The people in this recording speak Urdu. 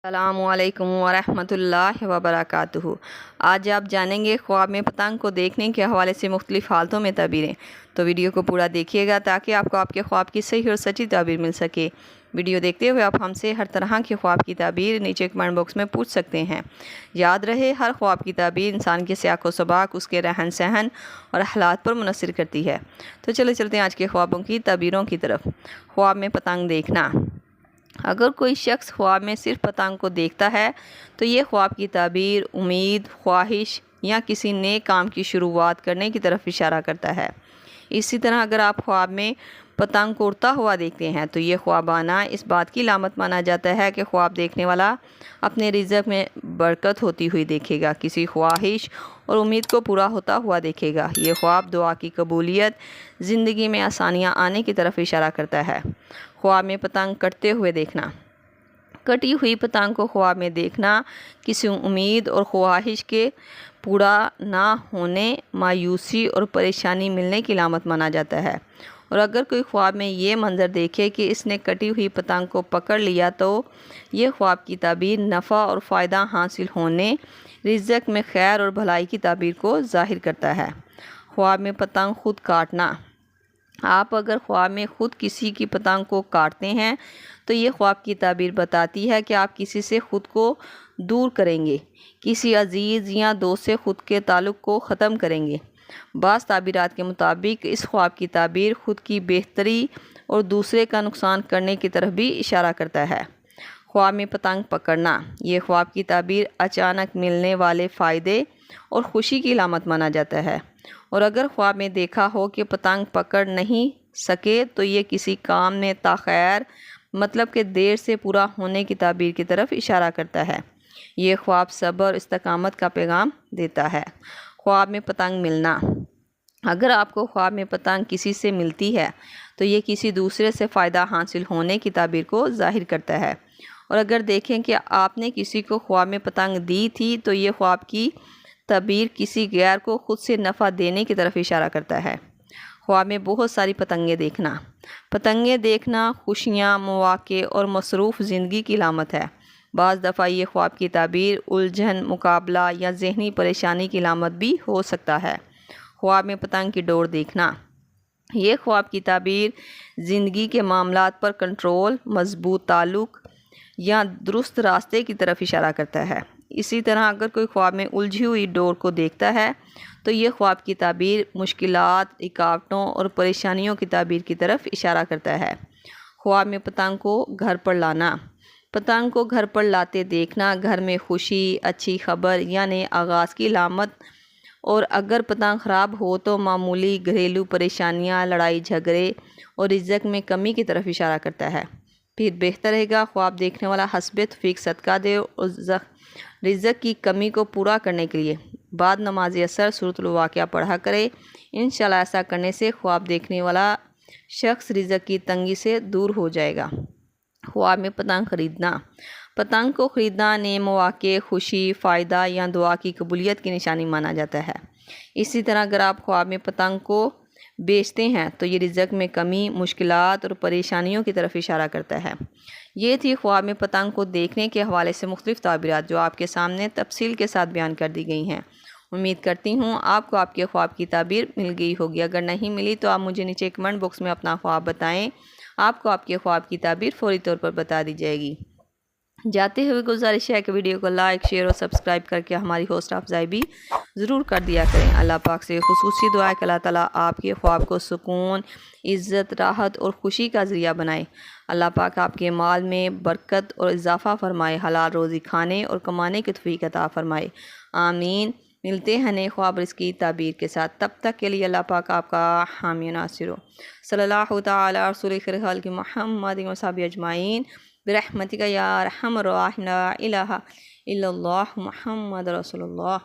السلام علیکم ورحمۃ اللہ وبرکاتہ۔ آج آپ جانیں گے خواب میں پتنگ کو دیکھنے کے حوالے سے مختلف حالتوں میں تعبیریں۔ تو ویڈیو کو پورا دیکھیے گا تاکہ آپ کو آپ کے خواب کی صحیح اور سچی تعبیر مل سکے۔ ویڈیو دیکھتے ہوئے آپ ہم سے ہر طرح کے خواب کی تعبیر نیچے کمنٹ باکس میں پوچھ سکتے ہیں۔ یاد رہے، ہر خواب کی تعبیر انسان کے سیاق و سباق، اس کے رہن سہن اور حالات پر منحصر کرتی ہے۔ تو چلتے ہیں آج کے خوابوں کی تعبیروں کی طرف۔ خواب میں پتنگ دیکھنا۔ اگر کوئی شخص خواب میں صرف پتنگ کو دیکھتا ہے تو یہ خواب کی تعبیر امید، خواہش یا کسی نئے کام کی شروعات کرنے کی طرف اشارہ کرتا ہے۔ اسی طرح اگر آپ خواب میں پتنگ کو اڑتا ہوا دیکھتے ہیں تو یہ خوابانہ اس بات کی علامت مانا جاتا ہے کہ خواب دیکھنے والا اپنے رزق میں برکت ہوتی ہوئی دیکھے گا، کسی خواہش اور امید کو پورا ہوتا ہوا دیکھے گا۔ یہ خواب دعا کی قبولیت، زندگی میں آسانیاں آنے کی طرف اشارہ کرتا ہے۔ خواب میں پتنگ کٹتے ہوئے دیکھنا۔ کٹی ہوئی پتنگ کو خواب میں دیکھنا کسی امید اور خواہش کے پورا نہ ہونے، مایوسی اور پریشانی ملنے کی علامت مانا جاتا ہے۔ اور اگر کوئی خواب میں یہ منظر دیکھے کہ اس نے کٹی ہوئی پتنگ کو پکڑ لیا تو یہ خواب کی تعبیر نفع اور فائدہ حاصل ہونے، رزق میں خیر اور بھلائی کی تعبیر کو ظاہر کرتا ہے۔ خواب میں پتنگ خود کاٹنا۔ آپ اگر خواب میں خود کسی کی پتنگ کو کاٹتے ہیں تو یہ خواب کی تعبیر بتاتی ہے کہ آپ کسی سے خود کو دور کریں گے، کسی عزیز یا دوست سے خود کے تعلق کو ختم کریں گے۔ بعض تعبیرات کے مطابق اس خواب کی تعبیر خود کی بہتری اور دوسرے کا نقصان کرنے کی طرف بھی اشارہ کرتا ہے۔ خواب میں پتنگ پکڑنا۔ یہ خواب کی تعبیر اچانک ملنے والے فائدے اور خوشی کی علامت مانا جاتا ہے، اور اگر خواب میں دیکھا ہو کہ پتنگ پکڑ نہیں سکے تو یہ کسی کام میں تاخیر، مطلب کہ دیر سے پورا ہونے کی تعبیر کی طرف اشارہ کرتا ہے۔ یہ خواب صبر اور استقامت کا پیغام دیتا ہے۔ خواب میں پتنگ ملنا۔ اگر آپ کو خواب میں پتنگ کسی سے ملتی ہے تو یہ کسی دوسرے سے فائدہ حاصل ہونے کی تعبیر کو ظاہر کرتا ہے، اور اگر دیکھیں کہ آپ نے کسی کو خواب میں پتنگ دی تھی تو یہ خواب کی تعبیر کسی غیر کو خود سے نفع دینے کی طرف اشارہ کرتا ہے۔ خواب میں بہت ساری پتنگیں دیکھنا۔ پتنگیں دیکھنا خوشیاں، مواقع اور مصروف زندگی کی علامت ہے۔ بعض دفعہ یہ خواب کی تعبیر الجھن، مقابلہ یا ذہنی پریشانی کی علامت بھی ہو سکتا ہے۔ خواب میں پتنگ کی ڈور دیکھنا۔ یہ خواب کی تعبیر زندگی کے معاملات پر کنٹرول، مضبوط تعلق یا درست راستے کی طرف اشارہ کرتا ہے۔ اسی طرح اگر کوئی خواب میں الجھی ہوئی ڈور کو دیکھتا ہے تو یہ خواب کی تعبیر مشکلات، رکاوٹوں اور پریشانیوں کی تعبیر کی طرف اشارہ کرتا ہے۔ خواب میں پتنگ کو گھر پر لانا۔ پتنگ کو گھر پر لاتے دیکھنا گھر میں خوشی، اچھی خبر یا نئے آغاز کی علامت، اور اگر پتنگ خراب ہو تو معمولی گھریلو پریشانیاں، لڑائی جھگڑے اور رزق میں کمی کی طرف اشارہ کرتا ہے۔ پھر بہتر رہے گا خواب دیکھنے والا حسب توفیق صدقہ دے اور رزق کی کمی کو پورا کرنے کے لیے بعد نماز عصر سورۃ الواقعہ پڑھا کرے۔ انشاءاللہ ایسا کرنے سے خواب دیکھنے والا شخص رزق کی تنگی سے دور ہو جائے گا۔ خواب میں پتنگ خریدنا۔ پتنگ کو خریدنا نئے مواقع، خوشی، فائدہ یا دعا کی قبولیت کی نشانی مانا جاتا ہے۔ اسی طرح اگر آپ خواب میں پتنگ کو بیچتے ہیں تو یہ رزق میں کمی، مشکلات اور پریشانیوں کی طرف اشارہ کرتا ہے۔ یہ تھی خواب میں پتنگ کو دیکھنے کے حوالے سے مختلف تعبیرات جو آپ کے سامنے تفصیل کے ساتھ بیان کر دی گئی ہیں۔ امید کرتی ہوں آپ کو آپ کے خواب کی تعبیر مل گئی ہوگی۔ اگر نہیں ملی تو آپ مجھے نیچے کمنٹ باکس میں اپنا خواب بتائیں، آپ کو آپ کے خواب کی تعبیر فوری طور پر بتا دی جائے گی۔ جاتے ہوئے گزارش ہے کہ ویڈیو کو لائک، شیئر اور سبسکرائب کر کے ہماری حوصلہ افزائی بھی ضرور کر دیا کریں۔ اللہ پاک سے خصوصی دعا ہے کہ اللہ تعالیٰ آپ کے خواب کو سکون، عزت، راحت اور خوشی کا ذریعہ بنائے۔ اللہ پاک آپ کے مال میں برکت اور اضافہ فرمائے، حلال روزی کھانے اور کمانے کی توفیق عطا فرمائے۔ آمین۔ ملتے ہیں نئے خواب رزق کی تعبیر کے ساتھ، تب تک کے لیے اللہ پاک آپ کا حامی و ناصر ہو۔ صلی اللہ تعالیٰ علی رسول خیر خلق محمد و صحبہ اجمعین برحمتک یا ارحم الراحمین، لا الہ الا اللہ محمد رسول اللہ۔